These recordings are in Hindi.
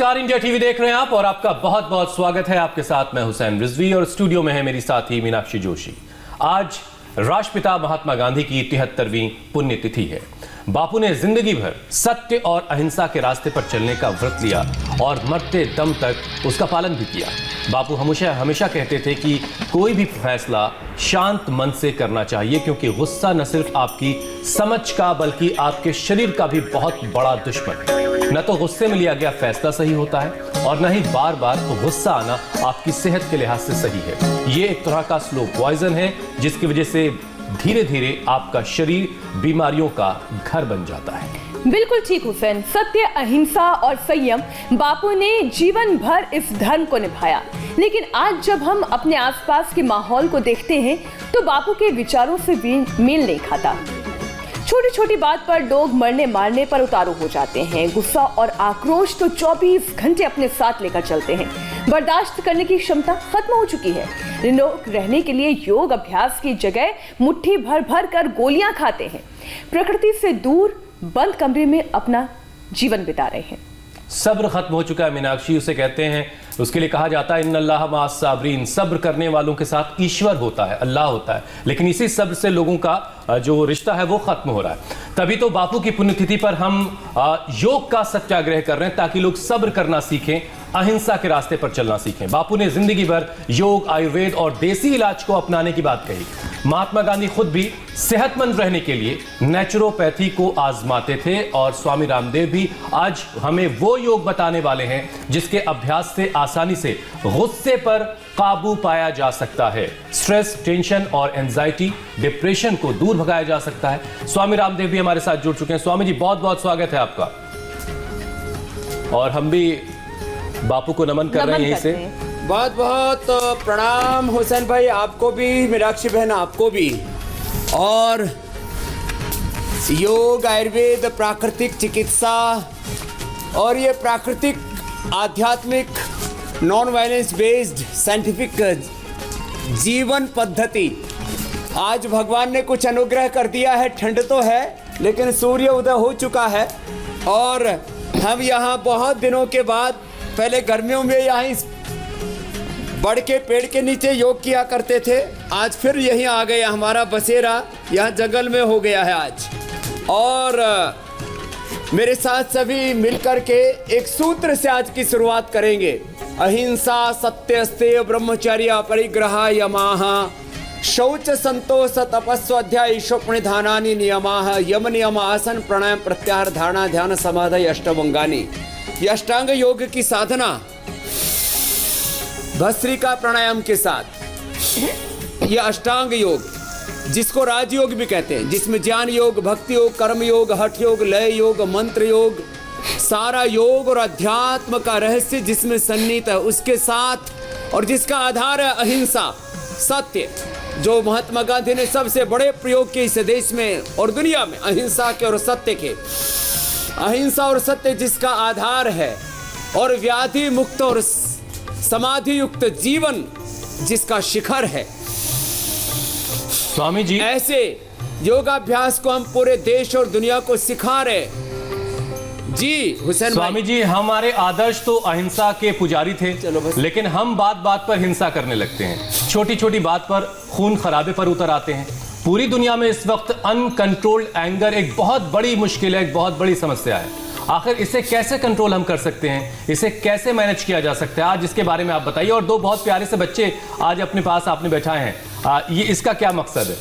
नमस्कार, इंडिया टीवी देख रहे हैं आप और आपका बहुत बहुत स्वागत है। आपके साथ मैं हुसैन रिजवी और स्टूडियो में है मेरी साथी मीनाक्षी जोशी। आज राष्ट्रपिता महात्मा गांधी की 73वीं पुण्यतिथि है। बापू ने जिंदगी भर सत्य और अहिंसा के रास्ते पर चलने का व्रत लिया और मरते दम तक उसका पालन भी किया। बापू हमेशा कहते थे कि कोई भी फैसला शांत मन से करना चाहिए, क्योंकि गुस्सा न सिर्फ आपकी समझ का बल्कि आपके शरीर का भी बहुत बड़ा दुश्मन है। न तो गुस्से में लिया गया फैसला सही होता है और न ही बार बार गुस्सा आना आपकी सेहत के लिहाज से सही है। ये एक तरह का स्लो पॉइजन है जिसकी वजह से धीरे धीरे आपका शरीर बीमारियों का घर बन जाता है। बिल्कुल ठीक हुसैन, सत्य, अहिंसा और संयम बापू ने जीवन भर इस धर्म को निभाया। लेकिन आज जब हम अपने आसपास के माहौल को देखते हैं तो बापू के विचारों से मेल नहीं खाता। छोटी छोटी बात पर लोग मरने मारने पर उतारू हो जाते हैं। गुस्सा और आक्रोश तो 24 घंटे अपने साथ लेकर चलते हैं। बर्दाश्त करने की क्षमता खत्म हो चुकी है। लोग रहने के लिए योग अभ्यास की जगह मुट्ठी भर भर कर गोलियां खाते हैं। प्रकृति से दूर बंद कमरे में अपना जीवन बिता रहे हैं। सब्र खत्म हो चुका है मीनाक्षी, उसे कहते हैं। उसके लिए कहा जाता है इन्नल्लाह मअस साबरीन, सब्र करने वालों के साथ ईश्वर होता है, अल्लाह होता है। लेकिन इसी सब्र से लोगों का जो रिश्ता है वो खत्म हो रहा है। तभी तो बापू की पुण्यतिथि पर हम योग का सत्याग्रह कर रहे हैं, ताकि लोग सब्र करना सीखें, अहिंसा के रास्ते पर चलना सीखें। बापू ने जिंदगी भर योग, आयुर्वेद और देसी इलाज को अपनाने की बात कही। महात्मा गांधी खुद भी सेहतमंद रहने के लिए नेचुरोपैथी को आजमाते थे और स्वामी रामदेव भी आज हमें वो योग बताने वाले हैं जिसके अभ्यास से आसानी से गुस्से पर काबू पाया जा सकता है। स्ट्रेस, टेंशन और एंजाइटी, डिप्रेशन को दूर भगाया जा सकता है। स्वामी रामदेव भी हमारे साथ जुड़ चुके हैं। स्वामी जी, बहुत बहुत स्वागत है आपका। और हम भी बापू को नमन कर रहे हैं यहीं से। बहुत बहुत प्रणाम हुसैन भाई, आपको भी, मीनाक्षी बहन आपको भी। और योग, आयुर्वेद, प्राकृतिक चिकित्सा और ये प्राकृतिक, आध्यात्मिक, नॉन वायलेंस बेस्ड साइंटिफिक जीवन पद्धति, आज भगवान ने कुछ अनुग्रह कर दिया है। ठंड तो है लेकिन सूर्य उदय हो चुका है और हम यहाँ बहुत दिनों के बाद, पहले गर्मियों में यहाँ इस बड़ के पेड़ के नीचे योग किया करते थे, आज फिर यहीं आ गए। हमारा बसेरा यहाँ जंगल में हो गया है आज। और मेरे साथ सभी मिलकर के एक सूत्र से आज की शुरुआत करेंगे। अहिंसा सत्यस्तेय ब्रह्मचर्य परिग्रह यमाः शौच संतोष तपस्वाध्याय ईशोपनिधानानि नियमाः यम नियम आसन प्राणायाम प्रत्याहार धारणा ध्यान समाधि अष्टांगानि। ये अष्टांग योग की साधना भस्त्रिका प्राणायाम के साथ, ये अष्टांग योग जिसको राजयोग भी कहते हैं, जिसमें ज्ञान योग, भक्ति योग, कर्म योग, हठ योग, लय योग, मंत्र योग, सारा योग और अध्यात्म का रहस्य जिसमें सन्निहित है, उसके साथ, और जिसका आधार है अहिंसा, सत्य, जो महात्मा गांधी ने सबसे बड़े प्रयोग किए इस देश में और दुनिया में, अहिंसा के और सत्य के। अहिंसा और सत्य जिसका आधार है, और व्याधि मुक्त और समाधि युक्त जीवन जिसका शिखर है। स्वामी जी, ऐसे योगाभ्यास को हम पूरे देश और दुनिया को सिखा रहे। जी हुसैन स्वामी जी, हमारे आदर्श तो अहिंसा के पुजारी थे, लेकिन हम बात बात पर हिंसा करने लगते हैं। छोटी छोटी बात पर खून खराबे पर उतर आते हैं। पूरी दुनिया में इस वक्त अनकंट्रोल्ड एंगर एक बहुत बड़ी मुश्किल है, एक बहुत बड़ी समस्या है। आखिर इसे कैसे कंट्रोल हम कर सकते हैं, इसे कैसे मैनेज किया जा सकता है, आज इसके बारे में आप बताइए। और दो बहुत प्यारे से बच्चे आज अपने पास आपने बैठाए हैं, ये इसका क्या मकसद है?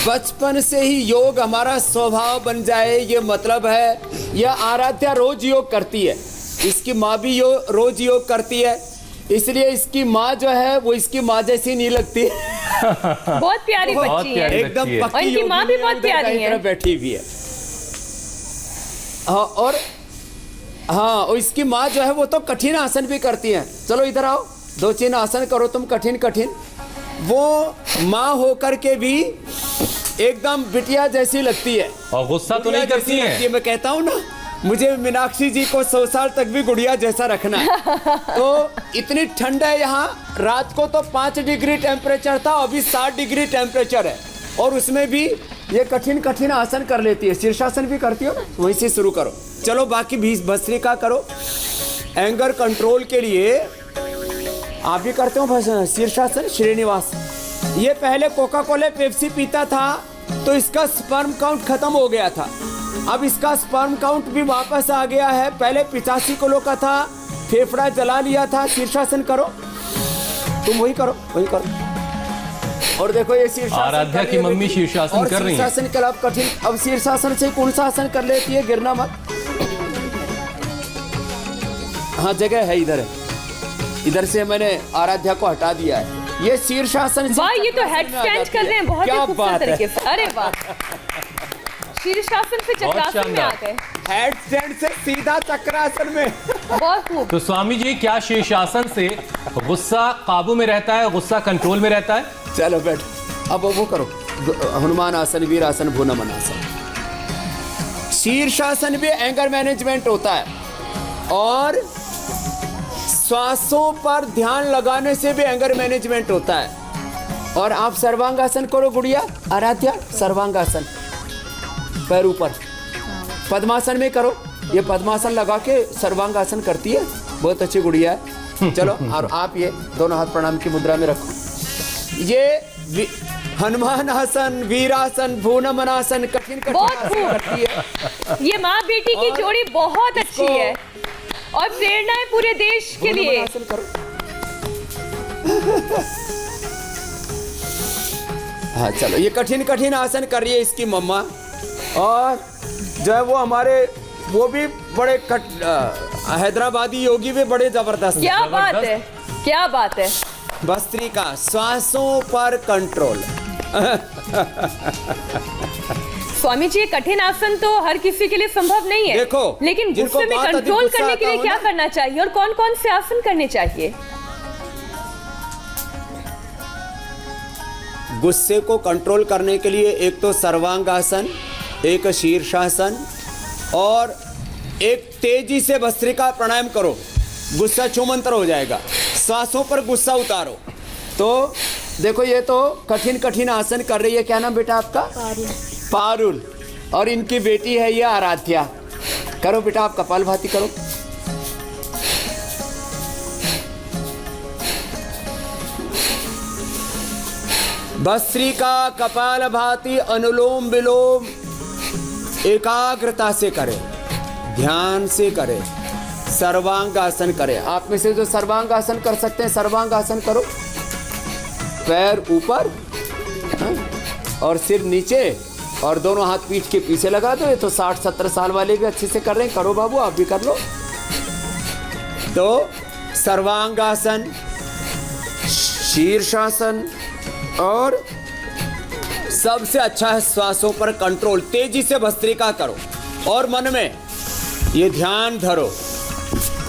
बचपन से ही योग हमारा स्वभाव बन जाए, ये मतलब है। यह आराध्या रोज योग करती है, इसकी माँ भी रोज योग करती है, इसलिए इसकी माँ जो है वो इसकी माँ जैसी नहीं लगती। बहुत प्यारी बच्ची है, एकदम पक्की। इनकी माँ भी बहुत प्यारी है, बैठी हुई है। हाँ, और हाँ, इसकी माँ जो है वो तो कठिन आसन भी करती है। चलो इधर आओ, 2-3 आसन करो तुम कठिन कठिन। वो माँ होकर के भी एकदम बिटिया जैसी लगती है और गुस्सा तो नहीं करती है। मैं कहता हूँ ना, मुझे मीनाक्षी जी को 100 साल तक भी गुड़िया जैसा रखना है। तो इतनी ठंड है यहाँ, रात को तो 5 डिग्री टेम्परेचर था, अभी 7 डिग्री टेम्परेचर है, और उसमें भी ये कठिन कठिन आसन कर लेती है, शीर्षासन भी करती हो, वहीं से शुरू करो। चलो बाकी 20 भस्त्रिका करो। एंगर कंट्रोल के लिए आप भी करते हो शीर्षासन। श्रीनिवास, ये पहले कोका कोला पेप्सी पीता था तो इसका स्पर्म काउंट खत्म हो गया था, अब इसका स्पर्म काउंट भी वापस आ गया है। पहले 85 किलो का था, फेफड़ा जला लिया था। शीर्षासन करो, तुम वही करो, वही करो। और देखो ये शीर्षासन, आराध्या की मम्मी शीर्षासन कर रही है। शीर्षासन के अब कठिन, अब शीर्षासन से कौन सा आसन कर लेती है, गिरना मत। हाँ जगह है, इधर है, इधर से मैंने आराध्या को हटा दिया है। ये शीर्षासन, वाह ये तो हेड स्टैंड कर रहे हैं बहुत ही क्या खूबसूरत बात है। तरीके से। अरे वाह, शीर्षासन से चक्रासन में आ गए, हेड स्टैंड से सीधा चक्रासन में। बहुत खूब। तो स्वामी जी, क्या शीर्षासन से गुस्सा काबू में रहता है, गुस्सा कंट्रोल में रहता है? चलो बैठ, अब वो करो, हनुमान आसन, वीरासन, भूनमन आसन। शीर्षासन भी एंगर मैनेजमेंट होता है, और श्वासों पर ध्यान लगाने से भी एंगर मैनेजमेंट होता है। और आप सर्वांगासन करो गुड़िया, आराध्या सर्वांगासन, पैर ऊपर। पद्मासन में करो, ये पद्मासन लगा के सर्वांगासन करती है, बहुत अच्छी गुड़िया है। चलो, और आप ये दोनों हाथ प्रणाम की मुद्रा में रखो। ये हनुमान आसन, वीरासन, भूनमनासन कठिन कठिन बहुत आसन खूब। करती है। ये माँ बेटी की जोड़ी बहुत अच्छी है और प्रेरणा है पूरे देश के लिए। भूनमनासन करो। हाँ चलो, ये कठिन कठिन आसन कर रही है इसकी मम्मा। और जो है वो हमारे, वो भी बड़े हैदराबादी योगी भी बड़े जबरदस्त। क्या बात है, क्या बात है। भस्त्रिका, श्वासों पर कंट्रोल। स्वामी जी, ये कठिन आसन तो हर किसी के लिए संभव नहीं है। देखो, लेकिन जिनको गुस्से में बहुत अधिक कंट्रोल गुस्सा करने के आता लिए हो क्या ना, करना चाहिए और कौन कौन से आसन करने चाहिए? गुस्से को कंट्रोल करने के लिए एक तो सर्वांगासन, एक शीर्षासन, और एक तेजी से भस्त्रिका प्राणायाम करो, गुस्सा छूमंतर हो जाएगा। श्वासों पर गुस्सा उतारो। तो देखो, ये तो कठिन कठिन आसन कर रही है। क्या नाम बेटा आपका? पारुल। और इनकी बेटी है ये आराध्या। करो बेटा, आप कपालभाति करो। भस्त्रिका, कपालभाति, अनुलोम विलोम एकाग्रता से करें, ध्यान से करें, सर्वांगासन करें। आप में से जो सर्वांगासन कर सकते हैं सर्वांगासन करो। पैर ऊपर, और सिर नीचे, और दोनों हाथ पीठ के पीछे लगा दो। ये तो 60-70 साल वाले भी अच्छे से कर रहे हैं। करो बाबू, आप भी कर लो। तो सर्वांगासन, शीर्षासन, और सबसे अच्छा है श्वासों पर कंट्रोल। तेजी से भस्त्रिका करो और मन में ये ध्यान धरो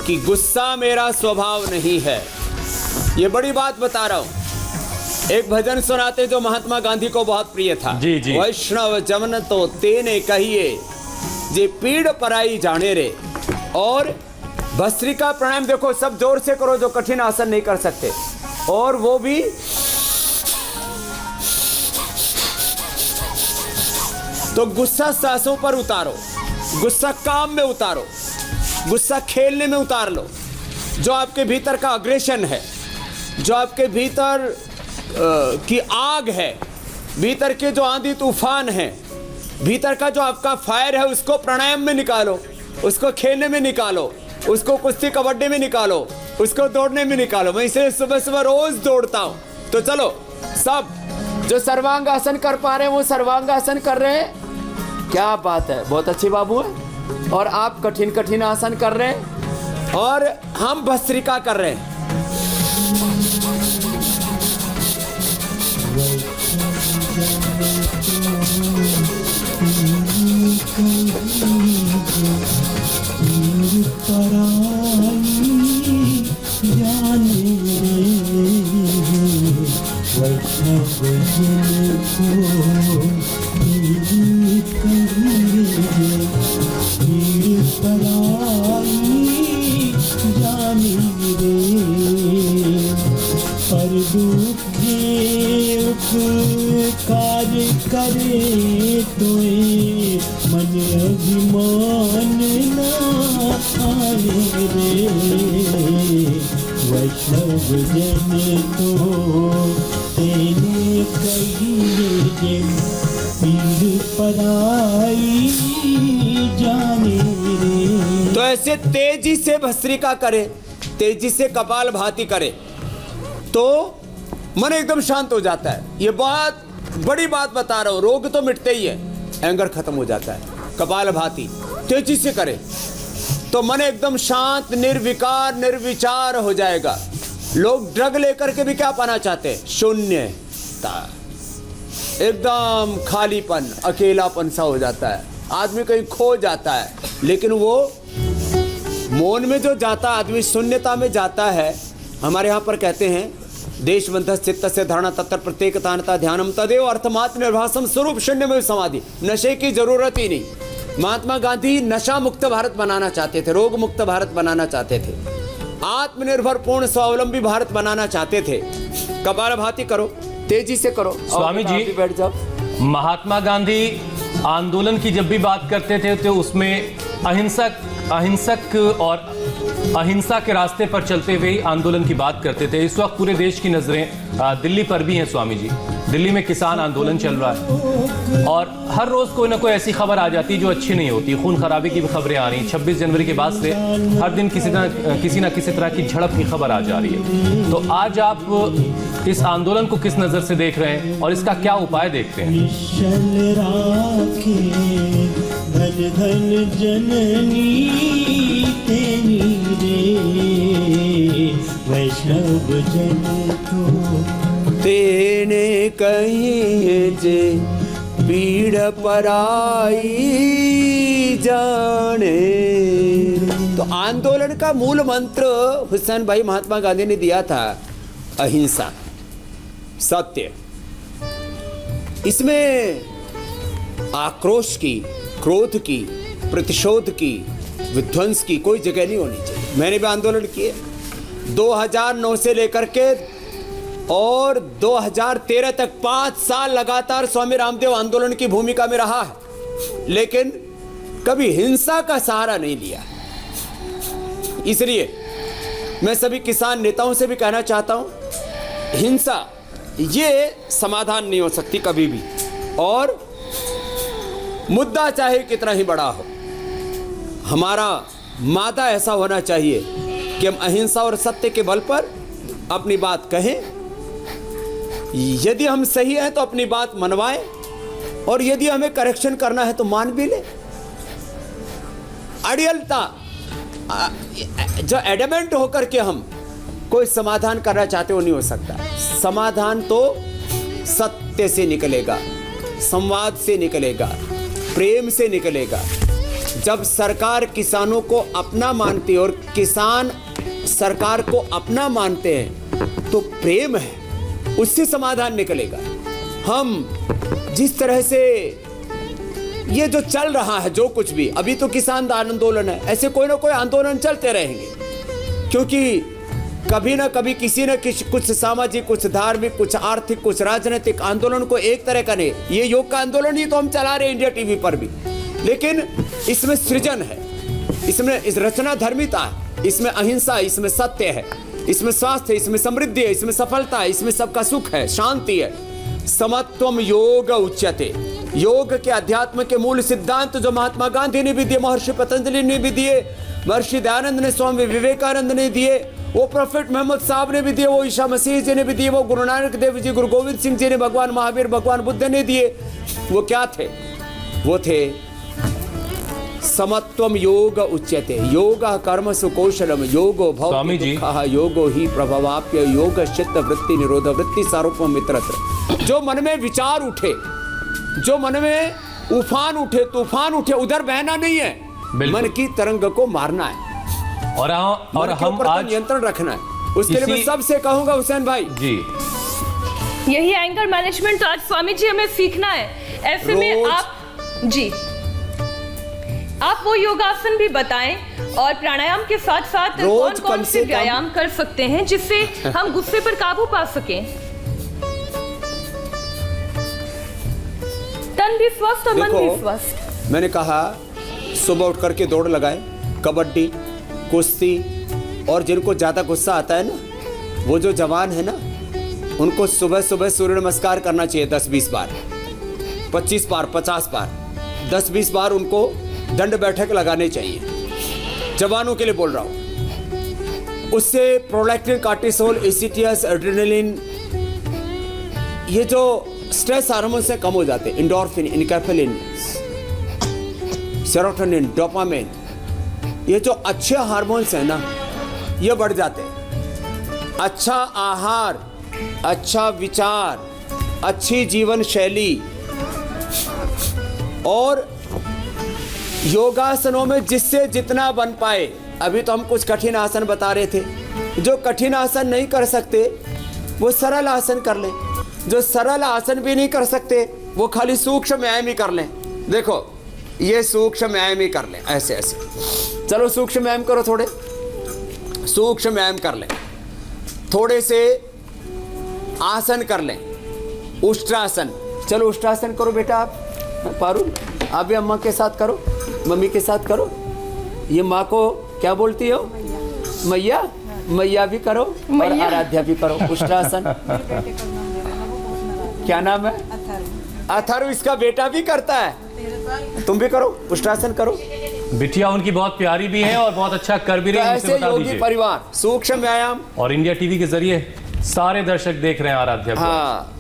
कि गुस्सा मेरा स्वभाव नहीं है। ये बड़ी बात बता रहा हूं। एक भजन सुनाते जो महात्मा गांधी को बहुत प्रिय था। जी जी। वैष्णव जमन तो तेने कहिए, जे पीड़ पराई जाने रे। और भस्त्रिका प्राणायाम देखो, सब जोर से करो जो कठिन आसन नहीं कर सकते, और वो भी तो गुस्सा सांसों पर उतारो, गुस्सा काम में उतारो, गुस्सा खेलने में उतार लो। जो आपके भीतर का अग्रेशन है, जो आपके भीतर की आग है, भीतर के जो आंधी तूफान है, भीतर का जो आपका फायर है, उसको प्राणायाम में निकालो, उसको खेलने में निकालो, उसको कुश्ती कबड्डी में निकालो, उसको दौड़ने में निकालो। मैं इसे सुबह सुबह रोज दौड़ता हूँ। तो चलो, सब जो सर्वांगासन कर पा रहे हैं वो सर्वांगासन कर रहे हैं। क्या बात है, बहुत अच्छे बाबू हैं। और आप कठिन कठिन आसन कर रहे हैं, और हम भस्त्रिका कर रहे हैं। करे तोए मन अभिमान ना आए रे वैष्णव जन तो तेने कहिए जे पीर पराई जाने रे। तो ऐसे तेजी से भस्त्रिका करे, तेजी से कपाल भाती करे तो मन एकदम शांत हो जाता है। ये बहुत बड़ी बात बता रहा हूं, रोग तो मिटते ही है, एंगर खत्म हो जाता है। कपाल भाती तेजी से करे तो मन एकदम शांत, निर्विकार, निर्विचार हो जाएगा। लोग ड्रग लेकर के भी क्या पाना चाहते हैं? शून्यता, एकदम खालीपन, अकेलापन सा हो जाता है, आदमी कहीं खो जाता है। लेकिन वो मौन में जो जाता आदमी, शून्यता में जाता है, हमारे यहाँ पर कहते हैं देशबंध चित्त से धारणा तत्र प्रत्येक तानता ध्यानम तदेव अर्थमात्र निर्भासम स्वरूप शून्य में समाधि। नशे की जरूरत ही नहीं। महात्मा गांधी नशा मुक्त भारत बनाना चाहते थे, रोग मुक्त भारत बनाना चाहते थे, आत्मनिर्भर पूर्ण स्वावलंबी भारत बनाना चाहते थे। कपालभाति करो, तेजी से करो। स्वामी जी, बैठ जाओ। महात्मा गांधी आंदोलन की जब भी बात करते थे तो उसमें अहिंसक और अहिंसा के रास्ते पर चलते हुए आंदोलन की बात करते थे। इस वक्त पूरे देश की नजरें दिल्ली पर भी हैं स्वामी जी। दिल्ली में किसान आंदोलन चल रहा है और हर रोज कोई ना कोई ऐसी खबर आ जाती है जो अच्छी नहीं होती। खून खराबे की भी खबरें आ रही हैं। 26 जनवरी के बाद से हर दिन किसी ना किसी तरह की झड़प की खबर आ जा रही है। तो आज आप इस आंदोलन को किस नजर से देख रहे हैं और इसका क्या उपाय देखते हैं? निश्चल राखे धन धन जननी तेरी रे वैष्णव जन को तेने कहिए जे पीड़ पराई जाने। तो आंदोलन का मूल मंत्र हुसैन भाई महात्मा गांधी ने दिया था, अहिंसा, सत्य। इसमें आक्रोश की, क्रोध की, प्रतिशोध की, विध्वंस की कोई जगह नहीं होनी चाहिए। मैंने भी आंदोलन किए 2009 से लेकर के और 2013 तक 5 साल लगातार स्वामी रामदेव आंदोलन की भूमिका में रहा है, लेकिन कभी हिंसा का सहारा नहीं लिया। इसलिए मैं सभी किसान नेताओं से भी कहना चाहता हूं, हिंसा ये समाधान नहीं हो सकती कभी भी, और मुद्दा चाहे कितना ही बड़ा हो, हमारा मादा ऐसा होना चाहिए कि हम अहिंसा और सत्य के बल पर अपनी बात कहें। यदि हम सही हैं तो अपनी बात मनवाएं, और यदि हमें करेक्शन करना है तो मान भी लें। अड़ियलता, जो एडमेंट होकर के हम कोई समाधान करना चाहते हो नहीं हो सकता। समाधान तो सत्य से निकलेगा, संवाद से निकलेगा, प्रेम से निकलेगा। जब सरकार किसानों को अपना मानती है और किसान सरकार को अपना मानते हैं तो प्रेम है, उससे समाधान निकलेगा। हम जिस तरह से ये जो चल रहा है, जो कुछ भी अभी तो किसान आंदोलन है, ऐसे कोई ना कोई आंदोलन चलते रहेंगे, क्योंकि कभी ना कभी किसी न किसी कुछ सामाजिक, कुछ धार्मिक, कुछ आर्थिक, कुछ राजनीतिक आंदोलन को एक तरह का नहीं। ये योग का आंदोलन ही तो हम चला रहे हैं इंडिया टीवी पर भी, लेकिन इसमें सृजन है, इसमें इस रचना धर्मिता है, इसमें अहिंसा, इसमें सत्य है, इसमें स्वास्थ्य, इसमें समृद्धि है, इसमें सफलता है, इसमें सबका सुख है, शांति है। समत्वम योग उच्यते। योग के अध्यात्म के मूल सिद्धांत जो महात्मा गांधी ने भी दिए, महर्षि पतंजलि ने भी दिए, महर्षि दयानंद ने, स्वामी विवेकानंद ने दिए, वो प्रोफेट मोहम्मद साहब ने भी दिए, वो ईसा मसीह जी ने भी दिए, वो गुरु नानक देव जी, गुरु गोविंद सिंह जी ने, भगवान महावीर, भगवान बुद्ध ने दिए। वो क्या थे? वो थे समत्वम योग उच्यते। योग कर्मसु कौशलम योगो भवति दुःखः योगो ही प्रभवाप्य योग चित्त वृत्ति निरोध वृत्ति सारूपम मित्रत्र। जो मन में विचार उठे, जो मन में उफान उठे, तूफान उठे, उधर बहना नहीं है, मन की तरंग को मारना है और हम आज नियंत्रण रखना है। उसके लिए मैं सबसे कहूंगा हुसैन भाई जी, यही एंगर मैनेजमेंट तो आज स्वामी जी हमें सीखना है। ऐसे में आप वो योगासन भी बताएं और प्राणायाम के साथ साथ कौन कौन से व्यायाम कर सकते हैं जिससे हम गुस्से पर काबू पा सकें। तन भी स्वस्थ और मन भी देखो, स्वस्थ। मैंने कहा सुबह उठ करके दौड़ लगाए, कबड्डी, कुश्ती, और जिनको ज़्यादा गुस्सा आता है ना, वो जो जवान है ना, उनको सुबह सुबह सूर्य नमस्कार करना चाहिए 10-20 बार, 25 बार, 50 बार, 10-20 बार उनको दंड बैठक लगाने चाहिए। जवानों के लिए बोल रहा हूँ। उससे प्रोलैक्टिन, कार्टिसोल, एसिटियस, एड्रेनलिन, ये जो स्ट्रेस हार्मोन से कम हो जाते हैं। इंडोर्फिन, इनकैफेलिन, सेरोटोनिन, डोपामिन, ये जो अच्छे हार्मोन्स हैं ना, ये बढ़ जाते हैं। अच्छा आहार, अच्छा विचार, अच्छी जीवन शैली और योगासनों में जिससे जितना बन पाए। अभी तो हम कुछ कठिन आसन बता रहे थे। जो कठिन आसन नहीं कर सकते वो सरल आसन कर लें। जो सरल आसन भी नहीं कर सकते वो खाली सूक्ष्म व्यायाम ही कर लें। देखो ये सूक्ष्म व्यायाम ही कर लें, ऐसे ऐसे। चलो सूक्ष्म व्यायाम करो, थोड़े सूक्ष्म व्यायाम कर लें, थोड़े से आसन कर लें। उष्ट्रासन, चलो उष्ट्रासन करो बेटा। आप पारुल, आप भी अम्मा के साथ करो, मम्मी के साथ करो। ये माँ को क्या बोलती हो? मैया। मैया भी करो और आराध्या भी करो उष्ट्रासन। क्या नाम है? अथर्व। इसका बेटा भी करता है। तुम भी करो, उष्ट्रासन करो। बिटिया उनकी बहुत प्यारी भी है और बहुत अच्छा कर भी रही है। ऐसे योगी परिवार, सूक्ष्म व्यायाम। और इंडिया टीवी के जरिए सारे दर्शक देख रहे हैं आराध्या को। हाँ,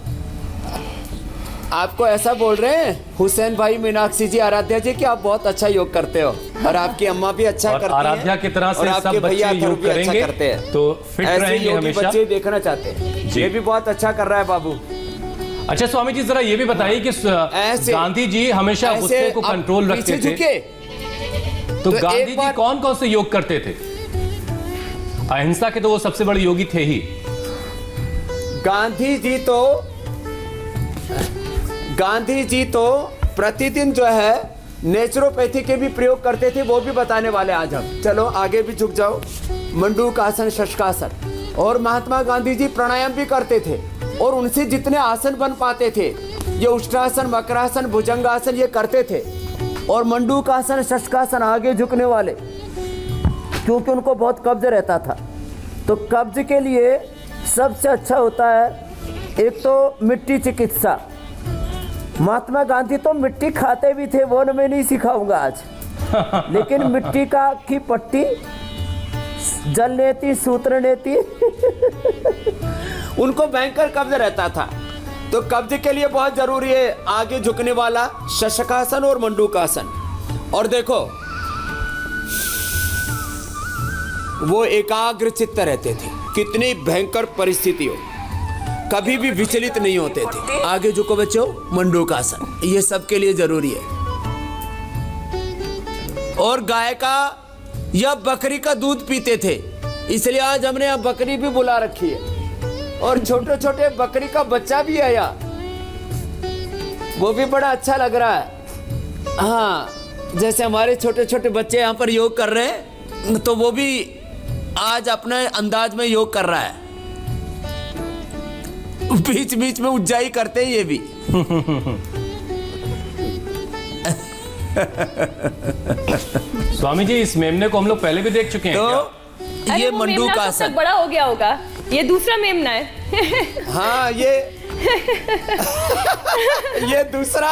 आपको ऐसा बोल रहे हैं हुसैन भाई, मीनाक्षी जी, आराध्या जी कि आप बहुत अच्छा योग करते हो और आपकी अम्मा भी अच्छा करती हैं। आराध्या की तरह से सब बच्चे योग करेंगे तो फिट रहेंगे हमेशा। बच्चे देखना चाहते हैं। ये भी बहुत अच्छा कर रहा है बाबू। अच्छा स्वामी जी, जरा ये भी बताइए कि गांधी जी हमेशा गुस्से को कंट्रोल रखते थे, तो गांधी जी कौन कौन से योग करते थे? अहिंसा के तो वो सबसे बड़े योगी थे ही। गांधी जी तो प्रतिदिन जो है नेचुरोपैथी के भी प्रयोग करते थे, वो भी बताने वाले आज हम। चलो आगे भी झुक जाओ। मंडूकासन, शशकासन। और महात्मा गांधी जी प्राणायाम भी करते थे और उनसे जितने आसन बन पाते थे, ये उष्ट्रासन, मकरासन, भुजंगासन, ये करते थे। और मंडूकासन, शशकासन, आगे झुकने वाले, क्योंकि उनको बहुत कब्ज रहता था। तो कब्ज के लिए सबसे अच्छा होता है एक तो मिट्टी चिकित्सा। महात्मा गांधी तो मिट्टी खाते भी थे, वो मैं नहीं सिखाऊंगा आज। लेकिन मिट्टी की पट्टी, जल नेती, सूत्र नेती उनको भयंकर कब्ज रहता था। तो कब्ज के लिए बहुत जरूरी है आगे झुकने वाला शशकासन और मंडूकासन। और देखो वो एकाग्र चित्त रहते थे, कितनी भयंकर परिस्थिति हो, कभी भी विचलित नहीं होते थे। आगे झुको बच्चों, मंडूकासन, ये सबके लिए जरूरी है। और गाय का या बकरी का दूध पीते थे, इसलिए आज हमने यहाँ बकरी भी बुला रखी है। और छोटे छोटे बकरी का बच्चा भी आया, वो भी बड़ा अच्छा लग रहा है। हाँ, जैसे हमारे छोटे छोटे बच्चे यहाँ पर योग कर रहे हैं, तो वो भी आज अपने अंदाज में योग कर रहा है। बीच बीच में उज्जाई करते हैं ये भी। स्वामी जी, इस मेमने को हम लोग पहले भी देख चुके हैं। तो ये मंडूकासन बड़ा हो गया होगा, ये दूसरा मेमना है। हाँ, ये दूसरा।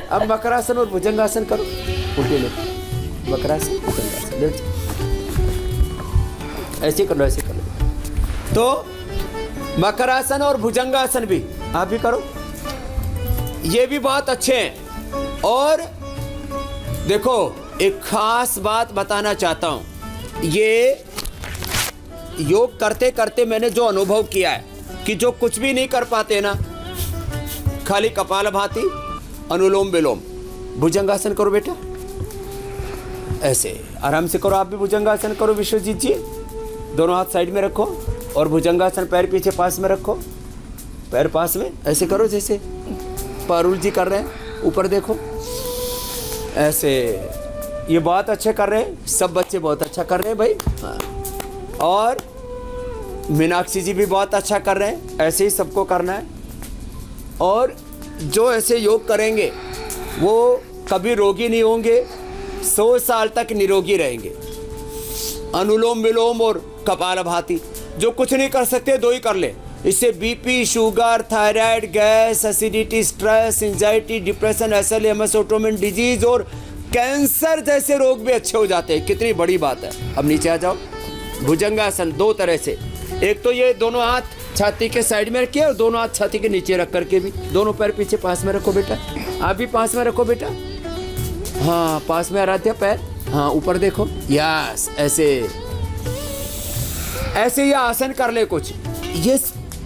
अब मकरासन और भुजंगासन करो, उल्टे लेट। मकरासन, भुजंगासन, लेट जाओ। ऐसे कर लो, ऐसे कर लो। तो मकरासन और भुजंगासन भी आप भी करो, ये भी बहुत अच्छे हैं। और देखो एक खास बात बताना चाहता हूं, ये योग करते करते मैंने जो अनुभव किया है कि जो कुछ भी नहीं कर पाते ना, खाली कपालभाति, अनुलोम विलोम, भुजंगासन करो बेटा, ऐसे आराम से करो। आप भी भुजंगासन करो विश्वजीत जी, दोनों हाथ साइड में रखो और भुजंगासन पैर पीछे पास में रखो, पैर पास में ऐसे करो जैसे पारुल जी कर रहे हैं, ऊपर देखो ऐसे। ये बहुत अच्छे कर रहे हैं, सब बच्चे बहुत अच्छा कर रहे हैं भाई। हाँ। और मीनाक्षी जी भी बहुत अच्छा कर रहे हैं, ऐसे ही सबको करना है। और जो ऐसे योग करेंगे वो कभी रोगी नहीं होंगे, 100 साल तक निरोगी रहेंगे। अनुलोम विलोम और कपालभाति, जो कुछ नहीं कर सकते 2 ही कर ले। इससे BP, sugar, thyroid, gas, acidity, stress, anxiety, depression, SLMS, autoimmune disease और कैंसर जैसे रोग भी अच्छे हो जाते हैं। कितनी बड़ी बात है। अब नीचे आ जाओ। भुजंगासन 2 तरह से, एक तो ये दोनों हाथ छाती के साइड में रखिए और दोनों हाथ छाती के नीचे रख करके भी, दोनों पैर पीछे पास में रखो बेटा। आप भी पास में रखो बेटा। हाँ, पास में आराध्या पैर, हाँ ऊपर देखो। यस, ऐसे ये आसन कर ले कुछ। ये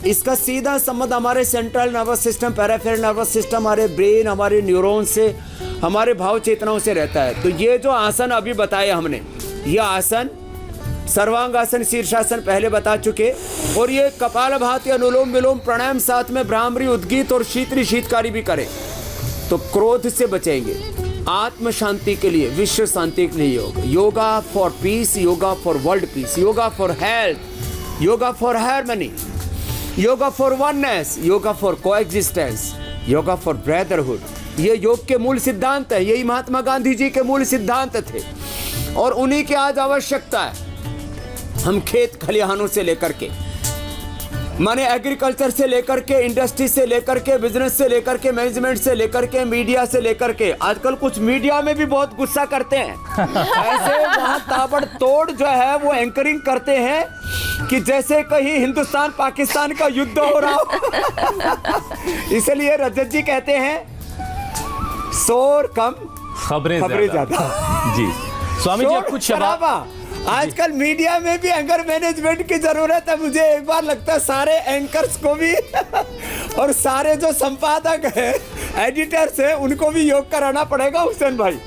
इसका सीधा संबंध हमारे central nervous system, peripheral nervous system, हमारे ब्रेन, हमारे न्यूरॉन से, हमारे भाव चेतनाओं से रहता है। तो ये जो आसन अभी बताए हमने, ये आसन सर्वांगासन, शीर्षासन पहले बता चुके, और ये कपालभाति, अनुलोम विलोम, प्राणायाम, साथ में भ्रामरी, उद्गीत और शीतली शीतकारी भी करें तो क्रोध से बचेंगे। आत्म शांति के लिए, विश्व शांति के लिए योग, yoga for piece, yoga for world peace, yoga for health, yoga for harmony, yoga for oneness, yoga for coexistence, yoga for brotherhood. ये योग के मूल सिद्धांत है। यही महात्मा गांधी जी के मूल सिद्धांत थे और उन्हीं की आज आवश्यकता है। हम खेत खलिहानों से लेकर के, माने एग्रीकल्चर से लेकर के, इंडस्ट्री से लेकर के, बिजनेस से लेकर के, मैनेजमेंट से लेकर के, मीडिया से लेकर के, आजकल कुछ मीडिया में भी बहुत गुस्सा करते हैं। ऐसे वहां ताबड़तोड़ जो है वो एंकरिंग करते हैं कि जैसे कहीं हिंदुस्तान पाकिस्तान का युद्ध हो रहा हो। इसलिए रजत जी कहते हैं शोर कम, खबरें ज्यादा। जी स्वामी जी, अब कुछ शराबा। आजकल मीडिया में भी एंकर मैनेजमेंट की जरूरत है। मुझे एक बार लगता है सारे एंकर्स को भी और सारे जो संपादक है, एडिटर्स है, उनको भी योग कराना पड़ेगा हुसैन भाई।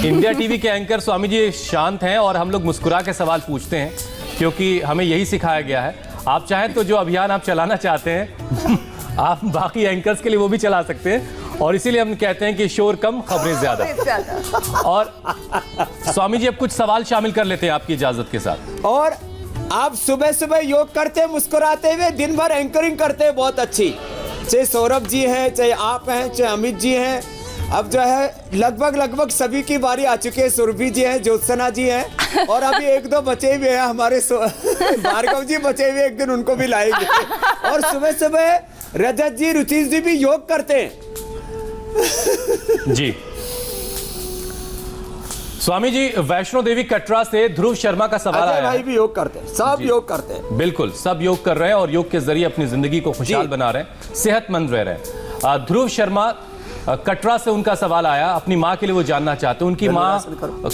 इंडिया टीवी के एंकर स्वामी जी शांत हैं और हम लोग मुस्कुरा के सवाल पूछते हैं, क्योंकि हमें यही सिखाया गया है। आप चाहें तो जो अभियान आप चलाना चाहते हैं आप बाकी एंकर्स के लिए वो भी चला सकते हैं, और इसीलिए हम कहते हैं कि शोर कम, खबरें ज्यादा। और स्वामी जी अब कुछ सवाल शामिल कर लेते हैं आपकी इजाजत के साथ। और आप सुबह सुबह योग करते मुस्कुराते हुए, दिन भर एंकरिंग करते, बहुत अच्छी। चाहे सौरभ जी हैं, चाहे आप हैं, चाहे अमित जी हैं, अब जो है लगभग सभी की बारी आ चुकी है। सुरभि जी हैं, ज्योत्सना जी हैं, और अभी 1-2 बचे हुए हैं हमारे भार्गव जी बचे हुए, एक दिन उनको भी लाएंगे। और सुबह सुबह रजत जी, रुचिर जी भी योग करते हैं। जी स्वामी जी, वैष्णो देवी कटरा से ध्रुव शर्मा का सवाल आया भाई है। भी योग करते हैं, सब योग करते हैं। बिल्कुल, सब योग कर रहे हैं और योग के जरिए अपनी जिंदगी को खुशहाल बना रहे हैं, सेहतमंद रह रहे हैं। ध्रुव शर्मा कटरा से उनका सवाल आया, अपनी माँ के लिए वो जानना चाहते हैं। उनकी माँ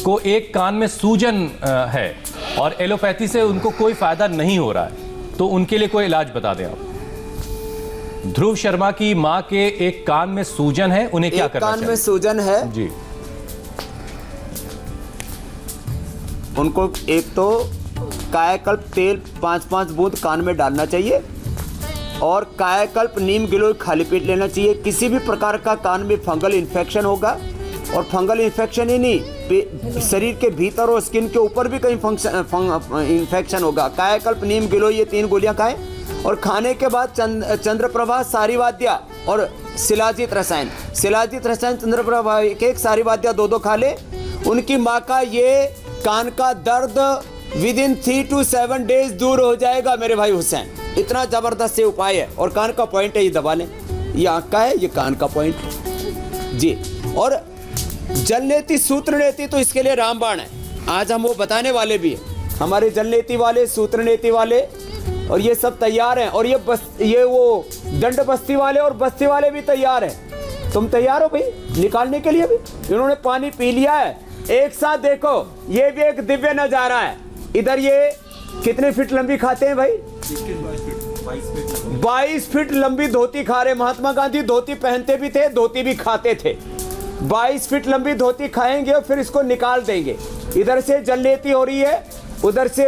को एक कान में सूजन है और एलोपैथी से उनको कोई फायदा नहीं हो रहा है, तो उनके लिए कोई इलाज बता दें आप। ध्रुव शर्मा की माँ के एक कान में सूजन है, उन्हें क्या करना चाहिए? कान में सूजन है जी, उनको एक तो कायाकल्प तेल 5-5 बूंद कान में डालना चाहिए और कायाकल्प नीम गिलोय खाली पेट लेना चाहिए। किसी भी प्रकार का कान में फंगल इन्फेक्शन होगा, और फंगल इन्फेक्शन ही नहीं, शरीर के भीतर और स्किन के ऊपर भी कहीं इन्फेक्शन होगा। कायाकल्प नीम गिलोय ये 3 गोलियां खाएं, और खाने के बाद चंद्रप्रभा, सारीवाद्या और शिलाजीत रसायन, चंद्रप्रभा एक सारीवाद्या 2-2 खा ले। उनकी माँ का ये कान का दर्द विदिन 3 to 7 डेज दूर हो जाएगा मेरे भाई हुसैन। इतना जबरदस्त ये उपाय है, और कान का पॉइंट है, ये दबा लें। ये आँख का है, ये कान का पॉइंट जी। और जलनेती, सूत्रनेती, तो इसके लिए रामबाण है। आज हम वो बताने वाले भी हैं। हमारे जलनेती वाले, सूत्रनेती वाले और ये सब तैयार हैं, और ये वो दंड बस्ती वाले और बस्ती वाले भी तैयार हैं। तुम तैयार हो भाई निकालने के लिए? भी इन्होंने पानी पी लिया है। एक साथ देखो, ये भी एक दिव्य नजारा है। इधर ये कितने फीट लंबी खाते हैं भाई? 22 फीट लंबी धोती खा रहे। महात्मा गांधी धोती पहनते भी थे, धोती भी खाते थे। 22 फीट लंबी धोती खाएंगे और फिर इसको निकाल देंगे। इधर से जलनेती हो रही है, उधर से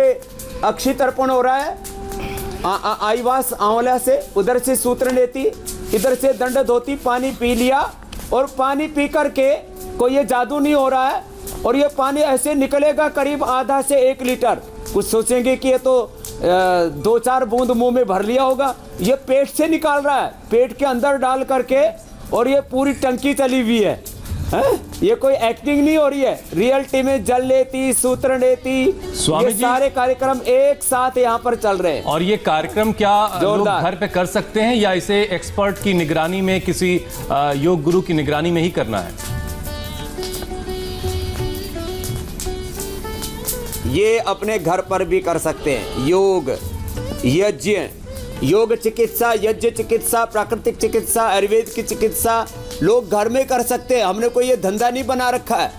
अक्षी तर्पण हो रहा है आईवास आंवला से, उधर से सूत्रनेती, इधर से दंड धोती। पानी पी लिया, और पानी पी करके कोई ये जादू नहीं हो रहा है, और ये पानी ऐसे निकलेगा करीब आधा से 1 लीटर। कुछ सोचेंगे कि ये तो 2-4 बूंद मुंह में भर लिया होगा, ये पेट से निकाल रहा है, पेट के अंदर डाल करके, और ये पूरी टंकी चली हुई है। ये कोई एक्टिंग नहीं हो रही है, रियलिटी में जल लेती, सूत्र लेती, स्वामी ये जी, सारे कार्यक्रम एक साथ यहाँ पर चल रहे हैं। और ये कार्यक्रम क्या लोग जोरदार। घर पे कर सकते हैं या इसे एक्सपर्ट की निगरानी में, किसी योग गुरु की निगरानी में ही करना है? ये अपने घर पर भी कर सकते हैं। योग, यज्ञ, योग चिकित्सा, यज्ञ चिकित्सा, प्राकृतिक चिकित्सा, आयुर्वेद की चिकित्सा लोग घर में कर सकते हैं। हमने कोई ये धंधा नहीं बना रखा है।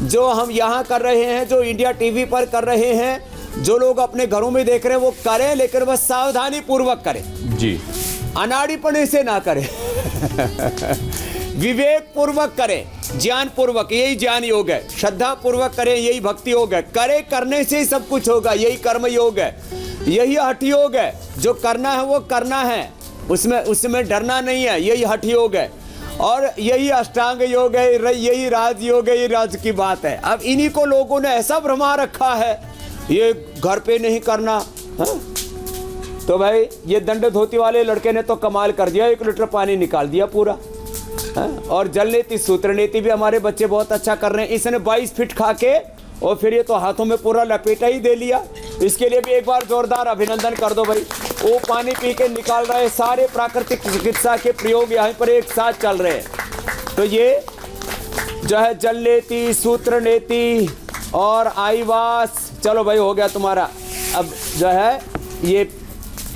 जो हम यहाँ कर रहे हैं, जो इंडिया टीवी पर कर रहे हैं, जो लोग अपने घरों में देख रहे हैं वो करें, लेकिन बस सावधानी पूर्वक करें जी, अनाड़ीपने से ना करें। विवेक पूर्वक करें, ज्ञान पूर्वक, यही ज्ञान योग है। श्रद्धा पूर्वक करें, यही भक्ति योग है। करे करने से ही सब कुछ होगा, यही कर्म योग है, यही हठ योग है। जो करना है वो करना है, उसमें डरना नहीं है, यही हठ योग है। और यही अष्टांग योग है, यही राज योग है, ये राज की बात है। अब इन्हीं को लोगों ने ऐसा भ्रमा रखा है, ये घर पे नहीं करना। हाँ? तो भाई ये दंड धोती वाले लड़के ने तो कमाल कर दिया, 1 लीटर पानी निकाल दिया पूरा। हाँ? और जल नीति, सूत्र नीति भी हमारे बच्चे बहुत अच्छा कर रहे हैं। इसने 22 फीट खा के और फिर ये तो हाथों में पूरा लपेटा ही दे लिया। इसके लिए भी एक बार जोरदार अभिनंदन कर दो भाई। वो पानी पी के निकाल रहे, सारे प्राकृतिक चिकित्सा के प्रयोग यहाँ पर एक साथ चल रहे हैं। तो ये जो है जल नीति, सूत्र नीति और आईवास, चलो भाई हो गया तुम्हारा। अब जो है ये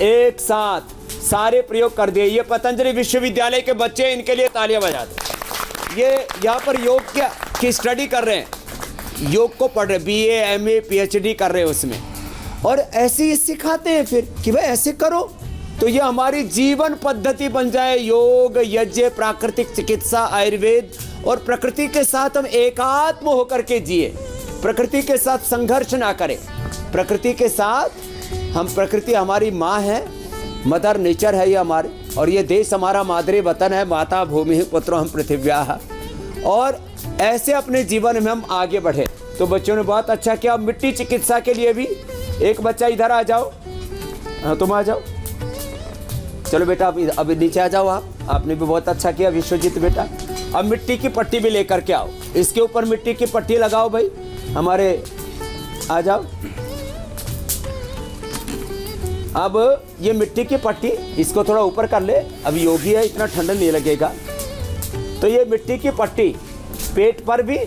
एक साथ सारे प्रयोग कर दिए। ये पतंजलि विश्वविद्यालय के बच्चे, इनके लिए तालियां बजा दो। ये यहाँ पर योग की स्टडी कर रहे हैं, योग को पढ़ रहे, BA, MA, PhD कर रहे हैं उसमें, और ऐसे ही सिखाते हैं फिर कि भाई ऐसे करो तो ये हमारी जीवन पद्धति बन जाए। योग, यज्ञ, प्राकृतिक चिकित्सा, आयुर्वेद, और प्रकृति के साथ हम एकात्म होकर के जिए, प्रकृति के साथ संघर्ष ना करें। प्रकृति के साथ हम, प्रकृति हमारी माँ है, मदर नेचर है ये हमारे, और ये देश हमारा मादरे वतन है, माता भूमि पुत्रो हम पृथिव्याः। और ऐसे अपने जीवन में हम आगे बढ़े। तो बच्चों ने बहुत अच्छा किया। मिट्टी चिकित्सा के लिए भी एक बच्चा इधर आ जाओ। हाँ तुम आ जाओ, चलो बेटा अब नीचे आ जाओ। आपने भी बहुत अच्छा किया विश्वजीत बेटा। अब मिट्टी की पट्टी भी लेकर के आओ, इसके ऊपर मिट्टी की पट्टी लगाओ भाई हमारे, आ जाओ। अब ये मिट्टी की पट्टी, इसको थोड़ा ऊपर कर ले, अब योगी है इतना ठंडा नहीं लगेगा। तो ये मिट्टी की पट्टी पेट पर भी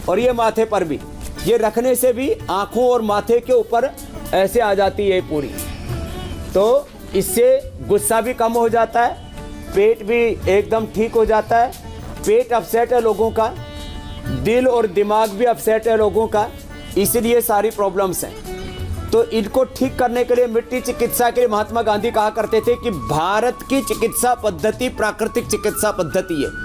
और ये माथे पर भी, ये रखने से भी आँखों और माथे के ऊपर ऐसे आ जाती है पूरी। तो इससे गुस्सा भी कम हो जाता है, पेट भी एकदम ठीक हो जाता है। पेट अपसेट है लोगों का, दिल और दिमाग भी अपसेट है लोगों का, इसलिए सारी प्रॉब्लम्स हैं। तो इनको ठीक करने के लिए मिट्टी चिकित्सा के लिए महात्मा गांधी कहा करते थे कि भारत की चिकित्सा पद्धति प्राकृतिक चिकित्सा पद्धति है।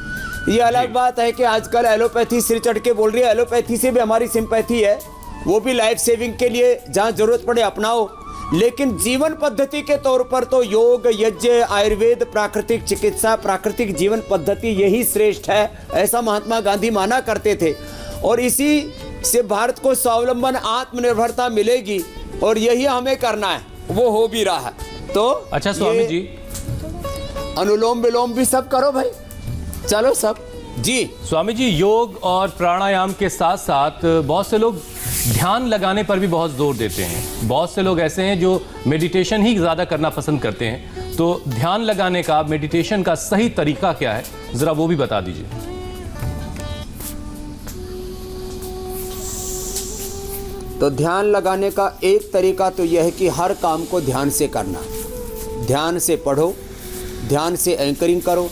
ये अलग बात है कि आजकल एलोपैथी सिर चढ़ के बोल रही है, एलोपैथी से भी हमारी सिंपैथी है, वो भी लाइफ सेविंग के लिए जहाँ जरूरत पड़े अपनाओ। लेकिन जीवन पद्धति के तौर पर तो योग, यज्ञ, आयुर्वेद, प्राकृतिक चिकित्सा, प्राकृतिक जीवन पद्धति यही श्रेष्ठ है, ऐसा महात्मा गांधी माना करते थे। और इसी से भारत को स्वावलंबन, आत्मनिर्भरता मिलेगी, और यही हमें करना है, वो हो भी रहा है। तो अच्छा स्वामी जी, अनुलोम विलोम भी सब करो भाई, चलो सब जी। स्वामी जी, योग और प्राणायाम के साथ साथ बहुत से लोग ध्यान लगाने पर भी बहुत जोर देते हैं। बहुत से लोग ऐसे हैं जो मेडिटेशन ही ज़्यादा करना पसंद करते हैं। तो ध्यान लगाने का, मेडिटेशन का सही तरीका क्या है, ज़रा वो भी बता दीजिए। तो ध्यान लगाने का एक तरीका तो यह है कि हर काम को ध्यान से करना। ध्यान से पढ़ो, ध्यान से एंकरिंग करो।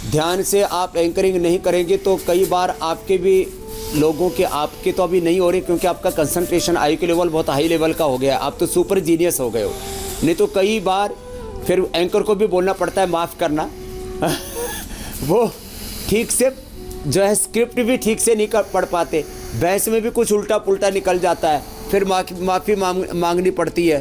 ध्यान से आप एंकरिंग नहीं करेंगे तो कई बार आपके भी लोगों के, आपके तो अभी नहीं हो रहे क्योंकि आपका कंसंट्रेशन आई के लेवल बहुत हाई लेवल का हो गया, आप तो सुपर जीनियस हो गए हो। नहीं तो कई बार फिर एंकर को भी बोलना पड़ता है माफ़ करना वो ठीक से जो है स्क्रिप्ट भी ठीक से नहीं पढ़ पाते, बहस में भी कुछ उल्टा पुल्टा निकल जाता है, फिर माफ़ी मांगनी पड़ती है।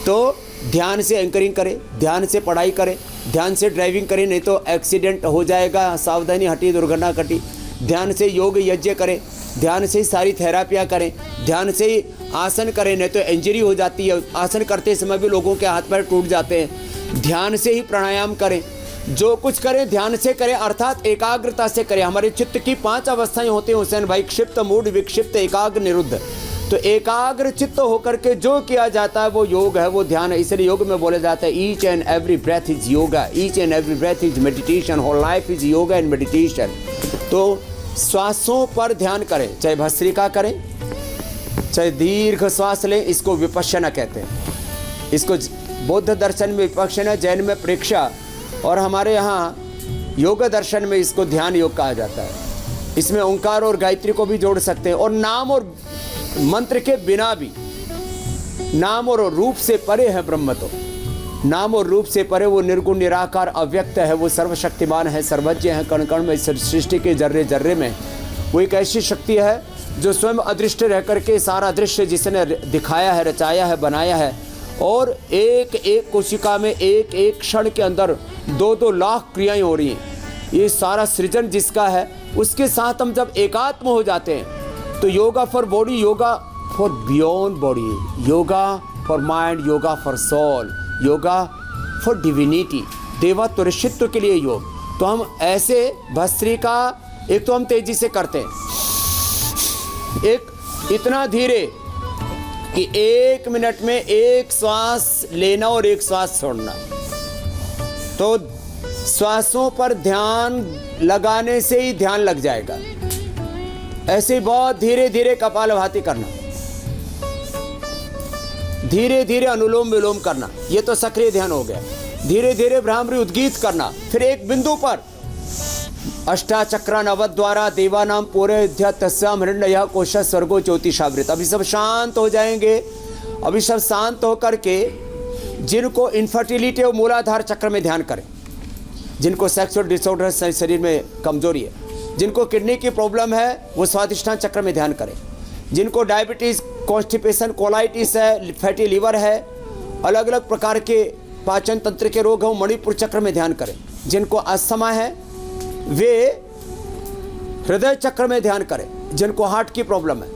तो ध्यान से एंकरिंग करें, ध्यान से पढ़ाई करें, ध्यान से ड्राइविंग करें, नहीं तो एक्सीडेंट हो जाएगा, सावधानी हटी दुर्घटना घटी। ध्यान से योग यज्ञ करें, ध्यान से ही सारी थेरापियाँ करें, ध्यान से ही आसन करें, नहीं तो इंजरी हो जाती है। आसन करते समय भी लोगों के हाथ पैर टूट जाते हैं। ध्यान से ही प्राणायाम करें, जो कुछ करें ध्यान से करें, अर्थात एकाग्रता से करें। हमारे चित्त की 5 अवस्थाएं होती हैं हुसैन भाई, क्षिप्त, मूढ़, विक्षिप्त, एकाग्र, निरुद्ध। तो एकाग्र चित्त होकर के जो किया जाता है वो योग है, वो ध्यान है। इसलिए योग में बोला जाता है each and every breath is yoga, each and every breath is meditation, whole life is yoga and meditation. तो श्वासों पर ध्यान करें, चाहे भस्त्रिका करें, चाहे दीर्घ श्वास लें, इसको विपश्यना कहते हैं। इसको बौद्ध दर्शन में विपश्यना, जैन में प्रेक्षा, और हमारे यहाँ योग दर्शन में इसको ध्यान योग कहा जाता है। इसमें ओंकार और गायत्री को भी जोड़ सकते हैं। और नाम और मंत्र के बिना भी, नाम और रूप से परे है ब्रह्म। तो नाम और रूप से परे वो निर्गुण, निराकार, अव्यक्त है, वो सर्वशक्तिमान है, सर्वज्ञ है, कण कण में, सृष्टि के जर्रे जर्रे में। वो एक ऐसी शक्ति है जो स्वयं अदृश्य रह करके सारा दृश्य जिसने दिखाया है, रचाया है, बनाया है। और एक एक कोशिका में एक एक क्षण के अंदर 2-2 लाख क्रियाएं हो रही हैं। ये सारा सृजन जिसका है, उसके साथ हम जब एकात्म हो जाते हैं तो yoga for body, yoga for beyond body, yoga for mind, yoga for soul, yoga for divinity, देवत्व, ऋषित्व के लिए योग। तो हम ऐसे भस्त्रिका एक तो हम तेजी से करते हैं, एक इतना धीरे कि 1 मिनट में 1 श्वास लेना और 1 श्वास छोड़ना। तो श्वासों पर ध्यान लगाने से ही ध्यान लग जाएगा। ऐसे ही बहुत धीरे धीरे कपालभाति करना, धीरे धीरे अनुलोम विलोम करना, ये तो सक्रिय ध्यान हो गया। धीरे धीरे भ्रामरी उद्गीत करना, फिर एक बिंदु पर अष्टाचक्रा नवद्वारा देवानाम पूर्वध्या तस्याम हिरण्यः कोश स्वर्गो ज्योतिषावृत। अभी सब शांत हो जाएंगे। अभी सब शांत होकर के जिनको इनफर्टिलिटी और मूलाधार चक्र में ध्यान करें, जिनको सेक्सुअल डिसऑर्डर शरीर में कमजोरी है, जिनको किडनी की प्रॉब्लम है वो स्वादिष्ठान चक्र में ध्यान करें, जिनको डायबिटीज़, कॉन्स्टिपेशन, कोलाइटिस है, फैटी लीवर है, अलग अलग प्रकार के पाचन तंत्र के रोग हैं, वो मणिपुर चक्र में ध्यान करें, जिनको अस्थमा है वे हृदय चक्र में ध्यान करें, जिनको हार्ट की प्रॉब्लम है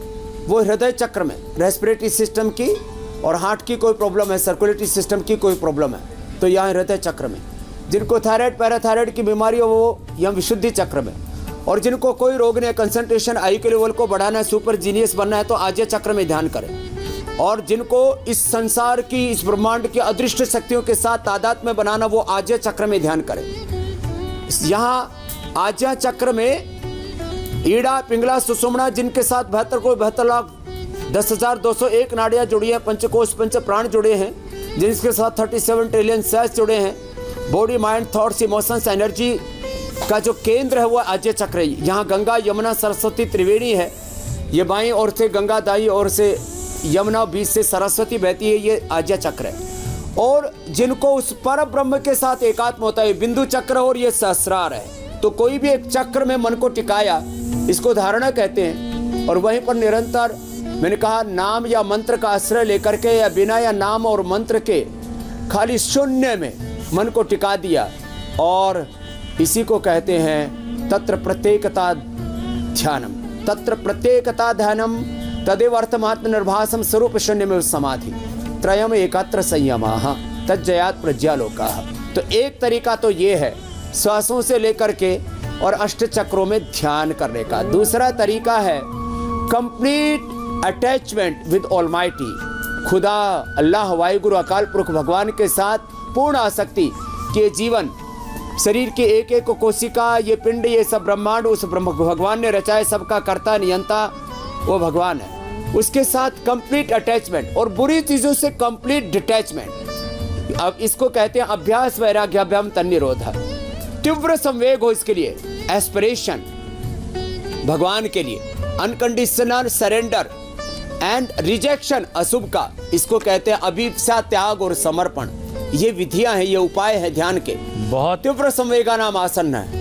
वो हृदय चक्र में, रेस्पिरेटरी सिस्टम की और हार्ट की कोई प्रॉब्लम है, सर्कुलेटरी सिस्टम की कोई प्रॉब्लम है तो यहाँ हृदय चक्र में, जिनको थायराइड, पैराथायराइड की बीमारी हो वो यहाँ विशुद्धि चक्र में, और जिनको कोई रोग नहीं, कंसंट्रेशन, आई के लेवल को बढ़ाना है, सुपर जीनियस बनना है तो आज्य चक्र में ध्यान करें। और जिनको इस संसार की, इस ब्रह्मांड की अदृष्ट शक्तियों के साथ तादाद में बनाना वो आज्य चक्र में ध्यान करें। यहाँ आज्या चक्र में ईड़ा, पिंगला, सुषुम्ना, जिनके साथ 72,72,10,201 नाड़ियाँ जुड़ी हैं, पंचकोश, पंच प्राण जुड़े हैं, जिनके साथ 37 ट्रिलियन सेल्स जुड़े हैं, body, mind, thoughts, emotions, energy का जो केंद्र है वो आज्य चक्र है। यहाँ गंगा, यमुना, सरस्वती त्रिवेणी है। ये बाईं ओर से गंगा, दाईं ओर से यमुना, बीच से सरस्वती बहती है, ये आज्य चक्र है। और जिनको उस पर ब्रह्म के साथ एकात्म होता है बिंदु चक्र और ये सहस्रार है। तो कोई भी एक चक्र में मन को टिकाया, इसको धारणा कहते हैं। और वहीं पर निरंतर, मैंने कहा, नाम या मंत्र का आश्रय लेकर के या बिना या नाम और मंत्र के खाली शून्य में मन को टिका दिया, और इसी को कहते हैं तत्र प्रत्येकता ध्यानम, तत्र प्रत्येकता ध्यानम तदेव अर्थमात्म निर्भासम स्वरूप शून्य में समाधि त्रयम एकत्र संयमाः तज्जयात् प्रज्ञालोकाः। तो एक तरीका तो ये है श्वासों से लेकर के और अष्ट चक्रों में ध्यान करने का। दूसरा तरीका है कंप्लीट अटैचमेंट विद ऑलमाइटी, खुदा, अल्लाह, वाहिगुरु, अकाल पुरख भगवान के साथ पूर्ण आसक्ति के जीवन, शरीर की एक एक कोशिका, ये पिंड, ये सब ब्रह्मांड उस ब्रह्म भगवान ने रचाए, सबका कर्ता नियंता वो भगवान है, उसके साथ कंप्लीट अटैचमेंट और बुरी चीज़ों से कंप्लीट डिटैचमेंट। अब इसको कहते हैं अभ्यास वैराग्याभ्याम तन्निरोधा। तीव्र संवेग हो इसके लिए, एस्पिरेशन भगवान के लिए, अनकंडीशनल सरेंडर एंड रिजेक्शन अशुभ का, इसको कहते हैं अभिप्सा, त्याग और समर्पण। ये विधियां हैं, ये उपाय है ध्यान के। बहुत तीव्र संवेगा नाम आसन है।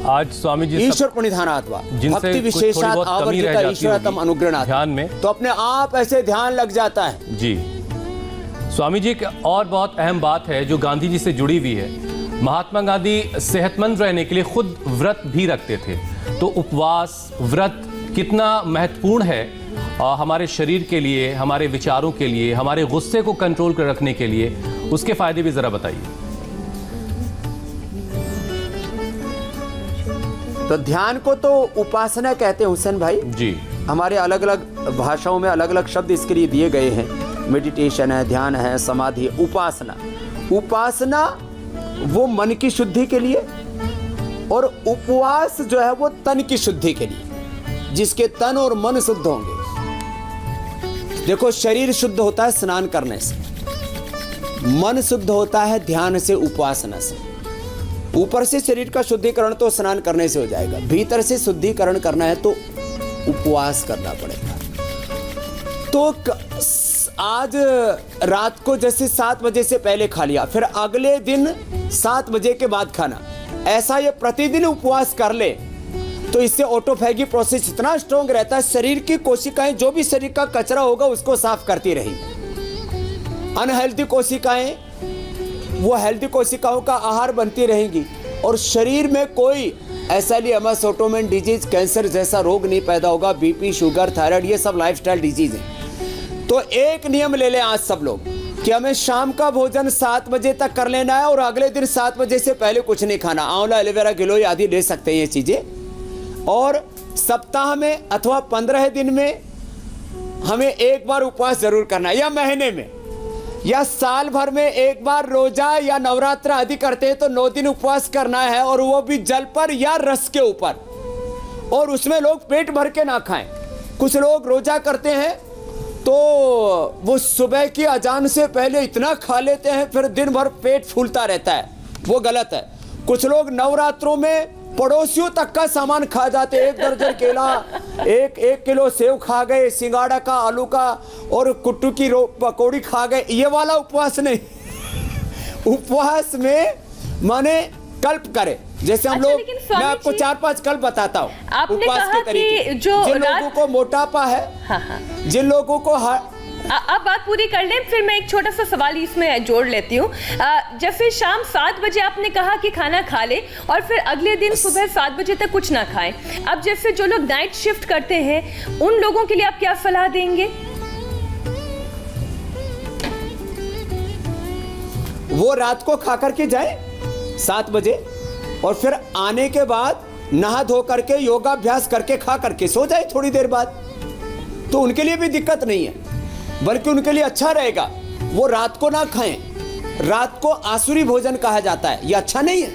आज स्वामी जी ईश्वर प्रणिधानात्वा भक्ति विशेषात आवर्तिता ईश्वरतम अनुग्रहणात् ध्यान में, तो अपने आप ऐसे ध्यान लग जाता है जी। स्वामी जी, एक और बहुत अहम बात है जो गांधी जी से जुड़ी हुई है। महात्मा गांधी सेहतमंद रहने के लिए खुद व्रत भी रखते थे। तो उपवास, व्रत कितना महत्वपूर्ण है हमारे शरीर के लिए, हमारे विचारों के लिए, हमारे गुस्से को कंट्रोल कर रखने के लिए, उसके फायदे भी जरा बताइए। तो ध्यान को तो उपासना कहते हैं हुसैन भाई जी। हमारे अलग अलग भाषाओं में अलग अलग शब्द इसके लिए दिए गए हैं। मेडिटेशन है, ध्यान है, समाधि है, उपासना। उपासना वो मन की शुद्धि के लिए, और उपवास जो है वो तन की शुद्धि के लिए, जिसके तन और मन शुद्ध होंगे। देखो, शरीर शुद्ध होता है स्नान करने से, मन शुद्ध होता है ध्यान से, उपासना से। ऊपर से शरीर का शुद्धिकरण तो स्नान करने से हो जाएगा, भीतर से शुद्धिकरण करना है तो उपवास करना पड़ेगा। तो आज रात को जैसे 7 बजे से पहले खा लिया, फिर अगले दिन 7 बजे के बाद खाना, ऐसा ये प्रतिदिन उपवास कर ले तो इससे ऑटोफैगी प्रोसेस इतना स्ट्रॉन्ग रहता है, शरीर की कोशिकाएं जो भी शरीर का कचरा होगा उसको साफ करती रहेंगी। अनहेल्दी कोशिकाएं वो हेल्दी कोशिकाओं का आहार बनती रहेंगी, और शरीर में कोई एसिलियमस, ऑटोइम्यून डिजीज, कैंसर जैसा रोग नहीं पैदा होगा। बीपी, शुगर, थायराइड, ये सब लाइफस्टाइल डिजीज है। तो एक नियम ले लें आज सब लोग कि हमें शाम का भोजन 7 बजे तक कर लेना है, और अगले दिन 7 बजे से पहले कुछ नहीं खाना। आंवला, एलोवेरा, गिलोय आदि ले सकते हैं ये चीजें। और सप्ताह में अथवा 15 दिन में हमें एक बार उपवास जरूर करना है, या महीने में, या साल भर में एक बार रोजा या नवरात्र आदि करते हैं तो 9 दिन उपवास करना है, और वो भी जल पर या रस के ऊपर। और उसमें लोग पेट भर के ना खाएं। कुछ लोग रोजा करते हैं तो वो सुबह की अजान से पहले इतना खा लेते हैं, फिर दिन भर पेट फूलता रहता है, वो गलत है। कुछ लोग नवरात्रों में पड़ोसियों तक का सामान खा जाते, 1 दर्जन केला, 1 किलो सेव खा गए, सिंगाड़ा का, आलू का, और कुट्टू की पकौड़ी खा गए। ये वाला उपवास नहीं। उपवास में माने कल्प करे, जैसे हम लोग, मैं आपको 4-5 कल्प बताता हूँ उपवास के तरीके। जिन लोगों को मोटापा है, जिन लोगों को अब बात पूरी कर लें, फिर मैं एक छोटा सा सवाल इसमें जोड़ लेती हूँ। जैसे शाम 7 बजे आपने कहा कि खाना खा ले, और फिर अगले दिन सुबह 7 बजे तक कुछ ना खाएं। अब जैसे जो लोग नाइट शिफ्ट करते हैं, उन लोगों के लिए आप क्या सलाह देंगे? वो रात को खा करके जाए 7 बजे, और फिर आने के बाद नहा धो करके योगाभ्यास करके खा करके सो जाए थोड़ी देर बाद, तो उनके लिए भी दिक्कत नहीं है, बल्कि उनके लिए अच्छा रहेगा। वो रात को ना खाएं, रात को आसुरी भोजन कहा जाता है, ये अच्छा नहीं है।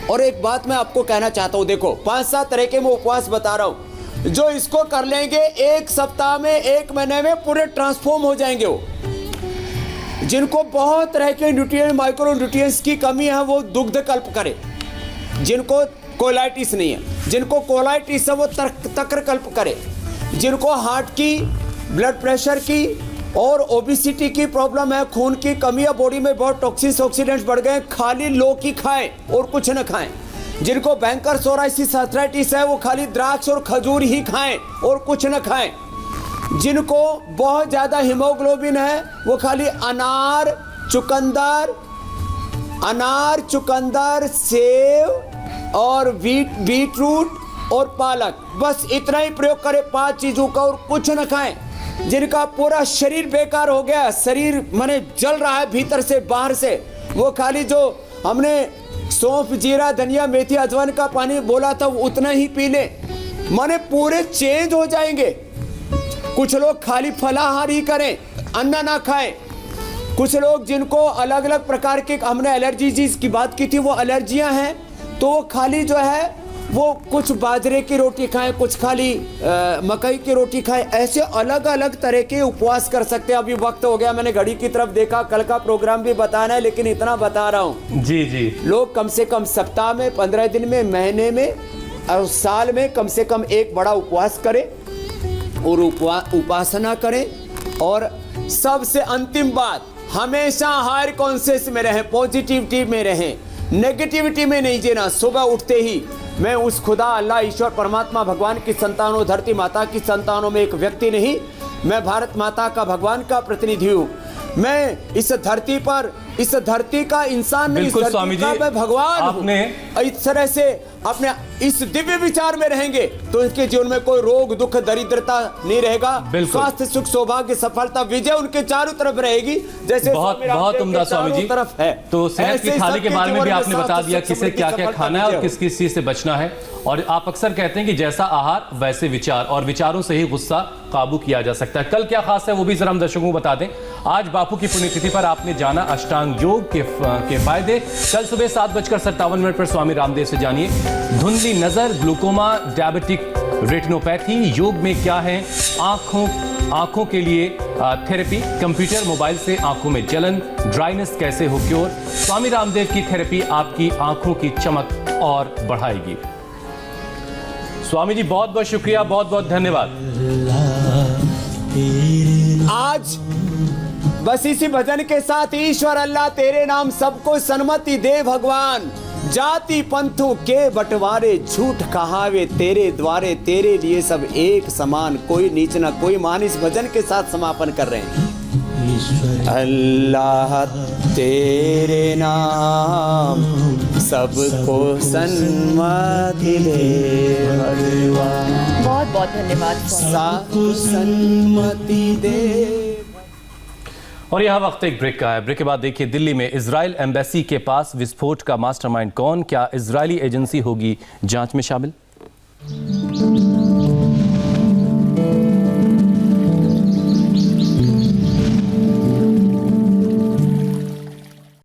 और एक बात मैं आपको कहना चाहता हूं, देखो 5-7 तरह के मैं उपवास बता रहा हूं, जो इसको कर लेंगे 1 सप्ताह में, 1 महीने में पूरे ट्रांसफॉर्म हो जाएंगे। वो जिनको बहुत तरह के न्यूट्रिएंट, माइक्रो न्यूट्रिएंट्स की कमी है, वो दुग्ध कल्प करे। जिनको कोलाइटिस नहीं है, जिनको कोलाइटिस है, वो तक्र कल्प करे। जिनको हार्ट की, ब्लड प्रेशर की और ओबिसिटी की प्रॉब्लम है, खून की कमी है, बॉडी में बहुत टॉक्सिन्स, ऑक्सीडेंट्स बढ़ गए, खाली लौकी खाएं और कुछ न खाएं। जिनको बैंकर सोराइसिस, आर्थराइटिस है, वो खाली द्राक्ष और खजूर ही खाएं और कुछ न खाएं। जिनको बहुत ज़्यादा हीमोग्लोबिन है, वो खाली अनार, चुकंदर, सेव और बीटरूट और पालक, बस इतना ही प्रयोग करें 5 चीज़ों का, और कुछ न खाएं। जिनका पूरा शरीर बेकार हो गया, शरीर माने जल रहा है भीतर से बाहर से, वो खाली जो हमने सौंफ, जीरा, धनिया, मेथी, अजवाइन का पानी बोला था, उतना ही पी ले, माने पूरे चेंज हो जाएंगे। कुछ लोग खाली फलाहार ही करें, अन्न ना खाएं। कुछ लोग जिनको अलग अलग प्रकार के, हमने एलर्जीज की बात की थी, वो एलर्जियां हैं, तो वो खाली जो है वो कुछ बाजरे की रोटी खाएं, कुछ खाली मकई की रोटी खाएं। ऐसे अलग अलग तरह के उपवास कर सकते हैं। अभी वक्त हो गया, मैंने घड़ी की तरफ देखा, कल का प्रोग्राम भी बताना है, लेकिन इतना बता रहा हूँ जी। लोग कम से कम सप्ताह में, 15 दिन में, महीने में और साल में कम से कम एक बड़ा उपवास करें और उपासना करें। और सबसे अंतिम बात, हमेशा हायर कॉन्शियस में रहें, पॉजिटिविटी में रहें, नेगेटिविटी में नहीं जीना। सुबह उठते ही मैं उस खुदा, अल्लाह, ईश्वर, परमात्मा, भगवान की संतानों, धरती माता की संतानों में एक व्यक्ति नहीं, मैं भारत माता का, भगवान का प्रतिनिधि हूँ। मैं इस धरती पर, इस धरती का इंसान नहीं, इस बिल्कुल धरती स्वामी का जी, मैं भगवान आपने- हूं। इस तरह से अपने इस दिव्य विचार में रहेंगे तो इनके जीवन में कोई रोग दुख दरिद्रता नहीं रहेगा। बिल्कुल। स्वास्थ्य सुख सौभाग्य सफलता विजय उनके चारों तरफ रहेगी, जैसे बहुत स्वामी रामदेव बहुत के उम्दा स्वामी चारों जी। तरफ है। तो सेहत ऐसे की ही थाली के सबके बारे में जीवन भी आपने बता स्वास्थ्य दिया सुख किसे समृद्धि क्या क्या सफलता खाना है और विजय किस किस चीज से बचना है। और आप अक्सर कहते हैं कि जैसा आहार वैसे विचार, और विचारों से ही गुस्सा काबू किया जा सकता है। कल क्या खास है वो भी जरा हम दर्शकों को बता दें। आज बापू की पुण्यतिथि पर आपने जाना अष्टांग योग के फायदे। कल सुबह 7:57 पर स्वामी रामदेव से जानिए धुंधली नजर, ग्लूकोमा, डायबिटिक रेटिनोपैथी, योग में क्या है, आंखों के लिए थेरेपी, कंप्यूटर मोबाइल से आंखों में जलन, ड्राइनेस कैसे हो क्योर। स्वामी रामदेव की थेरेपी आपकी आंखों की चमक और बढ़ाएगी। स्वामी जी बहुत बहुत शुक्रिया, बहुत बहुत धन्यवाद। आज बस इसी भजन के साथ ईश्वर अल्लाह तेरे नाम सबको सन्मति दे भगवान। जाति पंथों के बंटवारे, झूठ कहावे तेरे द्वारे, तेरे लिए सब एक समान, कोई नीच न कोई मान। इस भजन के साथ समापन कर रहे हैं। अल्लाह तेरे नाम सबको सन्मति दे भगवान। बहुत बहुत धन्यवाद स्वामी। सबको सन्मति दे। और यह वक्त एक ब्रेक का है। ब्रेक के बाद देखिए दिल्ली में इजराइल एम्बेसी के पास विस्फोट का मास्टरमाइंड कौन, क्या इजरायली एजेंसी होगी जांच में शामिल।